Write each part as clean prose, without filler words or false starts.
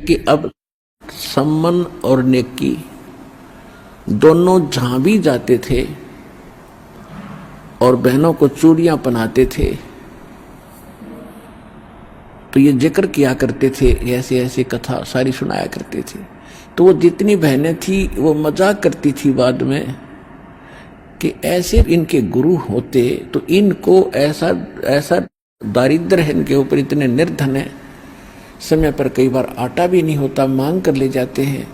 कि अब सम्मन और नेकी दोनों जहां भी जाते थे और बहनों को चूड़ियां पहनाते थे तो ये जिक्र किया करते थे, ऐसे ऐसे कथा सारी सुनाया करते थे। तो वो जितनी बहनें थी वो मजाक करती थी बाद में कि ऐसे इनके गुरु होते तो इनको ऐसा ऐसा दारिद्र है इनके ऊपर, इतने निर्धन है, समय पर कई बार आटा भी नहीं होता, मांग कर ले जाते हैं,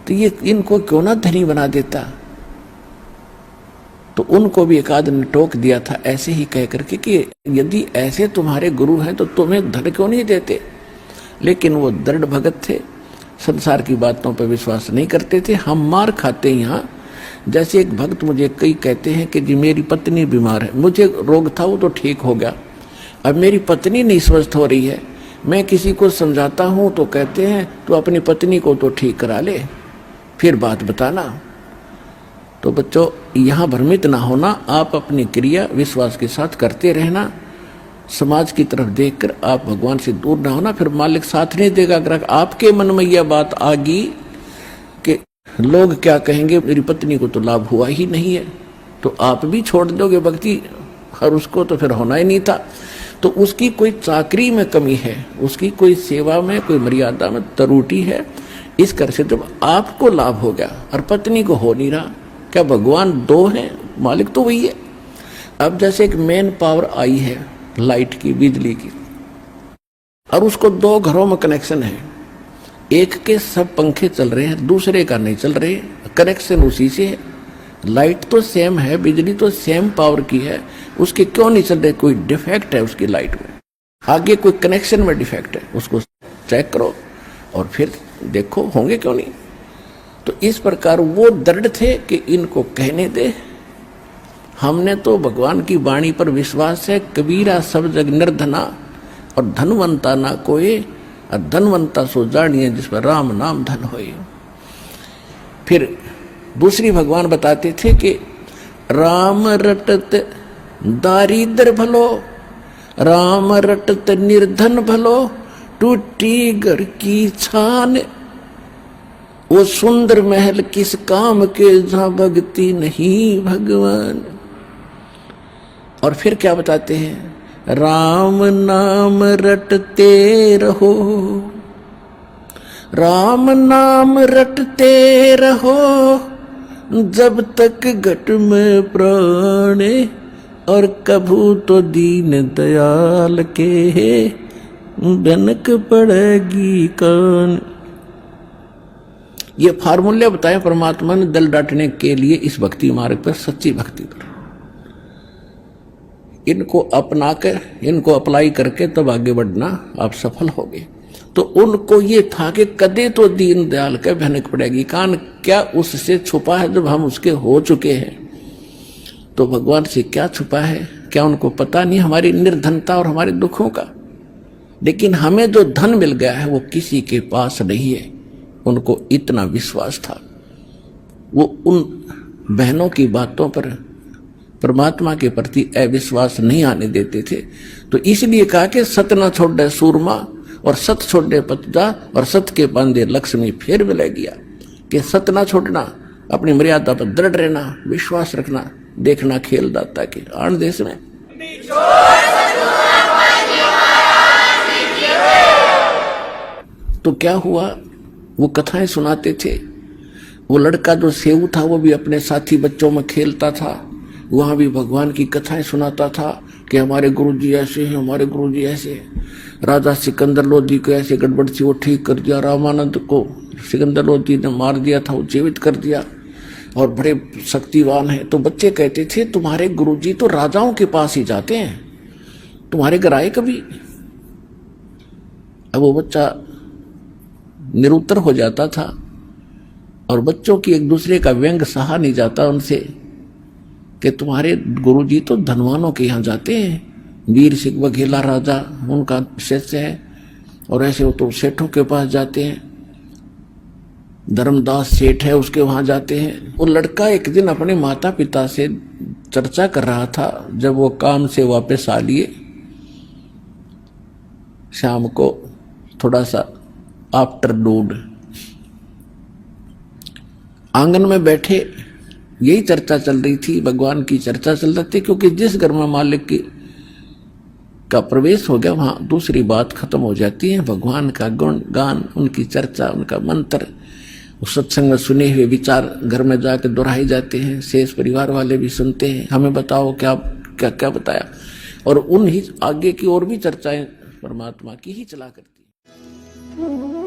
तो ये इनको क्यों ना धनी बना देता। तो उनको भी एक आदमी ने टोक दिया था ऐसे ही कह करके कि यदि ऐसे तुम्हारे गुरु हैं तो तुम्हें धन क्यों नहीं देते। लेकिन वो दृढ़ भगत थे, संसार की बातों पर विश्वास नहीं करते थे। हम मार खाते यहाँ, जैसे एक भक्त मुझे कई कहते हैं कि जी मेरी पत्नी बीमार है, मुझे रोग था वो तो ठीक हो गया, अब मेरी पत्नी नहीं स्वस्थ हो रही है, मैं किसी को समझाता हूँ तो कहते हैं तो अपनी पत्नी को तो ठीक करा ले फिर बात बताना। तो बच्चों यहाँ भ्रमित ना होना, आप अपनी क्रिया विश्वास के साथ करते रहना, समाज की तरफ देखकर आप भगवान से दूर ना होना, फिर मालिक साथ नहीं देगा। अगर आपके मन में यह बात आ गई कि लोग क्या कहेंगे, मेरी पत्नी को तो लाभ हुआ ही नहीं है, तो आप भी छोड़ दोगे भक्ति और उसको तो फिर होना ही नहीं था। तो उसकी कोई चाकरी में कमी है, उसकी कोई सेवा में कोई मर्यादा में त्रुटि है, इस कर से जब आपको लाभ हो गया और पत्नी को हो नहीं रहा, क्या भगवान दो हैं, मालिक तो वही है। अब जैसे एक मेन पावर आई है लाइट की, बिजली की, और उसको दो घरों में कनेक्शन है, एक के सब पंखे चल रहे हैं, दूसरे का नहीं चल रहे, कनेक्शन उसी से है। लाइट तो सेम है, बिजली तो सेम पावर की है, उसके क्यों नहीं चल रहे, कोई डिफेक्ट है उसकी लाइट में, आगे कोई कनेक्शन में डिफेक्ट है, उसको चेक करो और फिर देखो होंगे क्यों नहीं। तो इस प्रकार वो दृढ़ थे कि इनको कहने दे, हमने तो भगवान की वाणी पर विश्वास है, कबीरा सब जग निर्धना और धनवंता ना कोई, और धनवंता सो जानिए जिस पर राम नाम धन होए। फिर दूसरी भगवान बताते थे कि राम रटत दारिद्र भलो, राम रटत निर्धन भलो, टूटी घर की छान, वो सुंदर महल किस काम के जहां भक्ति नहीं भगवान। और फिर क्या बताते हैं, राम नाम रटते रहो, राम नाम रटते रहो, जब तक घट में प्राण, और कभू तो दीन दयाल के भनक पड़ेगी कान। ये फार्मूले बताए परमात्मा ने दल डांटने के लिए इस भक्ति मार्ग पर, सच्ची भक्ति पर। इनको अपना कर, इनको अप्लाई करके तब आगे बढ़ना आप सफल होगे। तो उनको ये था कि कदे तो दीन दयाल के भनक पड़ेगी कान, क्या उससे छुपा है जब हम उसके हो चुके हैं, तो भगवान से क्या छुपा है, क्या उनको पता नहीं हमारी निर्धनता और हमारे दुखों का। लेकिन हमें जो धन मिल गया है वो किसी के पास नहीं है, उनको इतना विश्वास था। वो उन बहनों की बातों पर परमात्मा के प्रति अविश्वास नहीं आने देते थे। तो इसलिए कहा कि सत न छोड़े सूरमा और सत छोड़े पतजा, और सत के बांधे लक्ष्मी फिर मिले गया। कि सत न छोड़ना, अपनी मर्यादा पर दृढ़ रहना, विश्वास रखना, देखना खेल दाता के आन देश में। तो क्या हुआ, वो कथाएं सुनाते थे। वो लड़का जो सेऊ था वो भी अपने साथी बच्चों में खेलता था, वहां भी भगवान की कथाएं सुनाता था कि हमारे गुरुजी ऐसे हैं, हमारे गुरुजी ऐसे हैं। राजा सिकंदर लोधी को ऐसे गड़बड़ थी वो ठीक कर दिया, रामानंद को सिकंदर लोधी ने मार दिया था वो जीवित कर दिया, और बड़े शक्तिवान हैं। तो बच्चे कहते थे तुम्हारे गुरुजी तो राजाओं के पास ही जाते हैं, तुम्हारे घर आए कभी। अब वो बच्चा निरुत्तर हो जाता था, और बच्चों की एक दूसरे का व्यंग सहा नहीं जाता उनसे कि तुम्हारे गुरुजी तो धनवानों के यहाँ जाते हैं, वीर सिंह बघेला राजा उनका शिष्य है, और ऐसे वो तो सेठों के पास जाते हैं, धर्मदास सेठ है उसके वहां जाते हैं। वो लड़का एक दिन अपने माता पिता से चर्चा कर रहा था, जब वो काम से वापस आ लिए शाम को थोड़ा सा आफ्टरनून। आंगन में बैठे यही चर्चा चल रही थी, भगवान की चर्चा चल रही थी, क्योंकि जिस घर में मालिक की का प्रवेश हो गया वहां दूसरी बात खत्म हो जाती है। भगवान का गुण गान, उनकी चर्चा, उनका मंत्र, उस सत्संग में सुने हुए विचार घर में जाकर दोहराए जाते हैं। शेष परिवार वाले भी सुनते हैं, हमें बताओ क्या क्या क्या बताया, और उन ही आगे की और भी चर्चाएं परमात्मा की ही चला करती है।